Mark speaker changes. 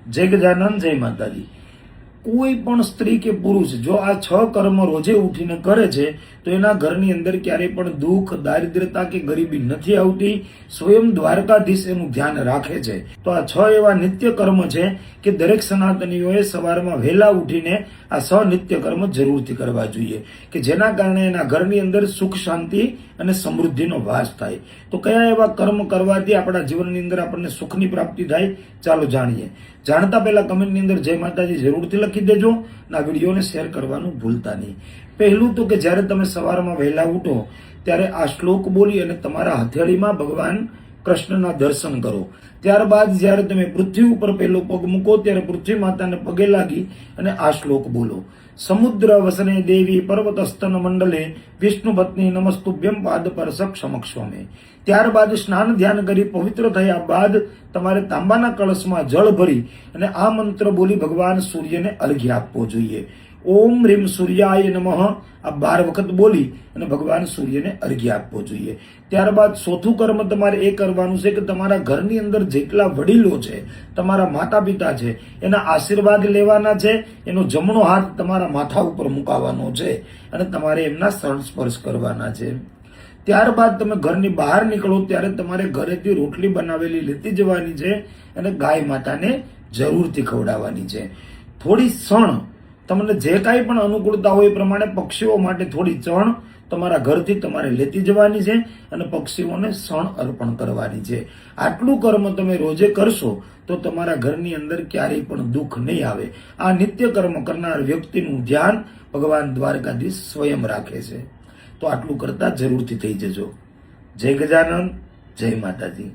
Speaker 1: જય ગજાનન, જય માતાજી। કોઈ પણ સ્ત્રી કે પુરુષ જો આ 6 કર્મ રોજે ઉઠીને કરે છે તો એના ઘરની અંદર ક્યારેય પણ દુઃખ, દારિદ્રતા કે ગરીબી નથી આવતી। સ્વયં દ્વારકાધીશ એનું ધ્યાન રાખે છે। તો આ 6 એવા નિત્ય કર્મ છે કે દરેક સનાતનીઓએ સવારમાં વહેલા ઉઠીને આ 6 નિત્ય કર્મ જરૂરથી કરવા જોઈએ કે જેના કારણે એના ઘરની અંદર સુખ, શાંતિ અને સમૃદ્ધિનો વાસ થાય। તો કયા એવા કર્મ કરવાથી આપણા જીવનની અંદર આપણને સુખની પ્રાપ્તિ થાય, ચાલો જાણીએ। જાણતા પહેલા કમેન્ટની અંદર જય માતાજી જરૂરથી લખી દેજો અને આ વિડીયોને શેર કરવાનું ભૂલતા નહીં। પહેલું તો કે જ્યારે તમે સવારમાં વહેલા ઉઠો ત્યારે આ શ્લોક બોલી અને તમારા હથેળીમાં ભગવાન કૃષ્ણના દર્શન કરો। ત્યારબાદ જ્યારે તમે પૃથ્વી ઉપર પહેલો પગ મૂકો ત્યારે પૃથ્વી માતાને પગે લાગી અને આ શ્લોક બોલો। સમુદ્ર વસને દેવી પર્વતસ્તન મંડલે વિષ્ણુ પત્ની નમસ્તુભ્યમ પાદ પરસક સમક્ષમે। ત્યારબાદ સ્નાન ધ્યાન કરી પવિત્ર થયા બાદ તમારે તાંબાના કળશમાં જળ ભરી અને આ મંત્ર બોલી ભગવાન સૂર્યને અર્ઘ્ય આપવો જોઈએ। ઓમ રીમ સૂર્યાય નમઃ આ 12 વખત બોલી અને ભગવાન સૂર્યને અર્ઘ્ય આપવો જોઈએ। ત્યારબાદ ચોથું કર્મ તમારે એ કરવાનું છે કે તમારા ઘરની અંદર જેટલા વડીલો છે, તમારા માતા પિતા છે, એના આશીર્વાદ લેવાના છે। એનો જમણો હાથ તમારા માથા ઉપર મુકાવવાનો છે અને તમારે એમના શરણ સ્પર્શ કરવાના છે। ત્યારબાદ તમે ઘરની બહાર નીકળો ત્યારે તમારે ઘરેથી રોટલી બનાવેલી લેતી જવાની છે અને ગાય માતાને જરૂરથી ખવડાવવાની છે। થોડી શણ, તમને જે કાંઈ પણ અનુકૂળતા હોય એ પ્રમાણે પક્ષીઓ માટે થોડી ચણ તમારા ઘરથી તમારે લેતી જવાની છે અને પક્ષીઓને શણ અર્પણ કરવાની છે। આટલું કર્મ તમે રોજે કરશો તો તમારા ઘરની અંદર ક્યારેય પણ દુઃખ નહીં આવે। આ નિત્ય કર્મ કરનાર વ્યક્તિનું ધ્યાન ભગવાન દ્વારકાધીશ સ્વયં રાખે છે। તો આટલું કરતા જરૂરથી થઈ જજો। જય ગજાનન, જય માતાજી।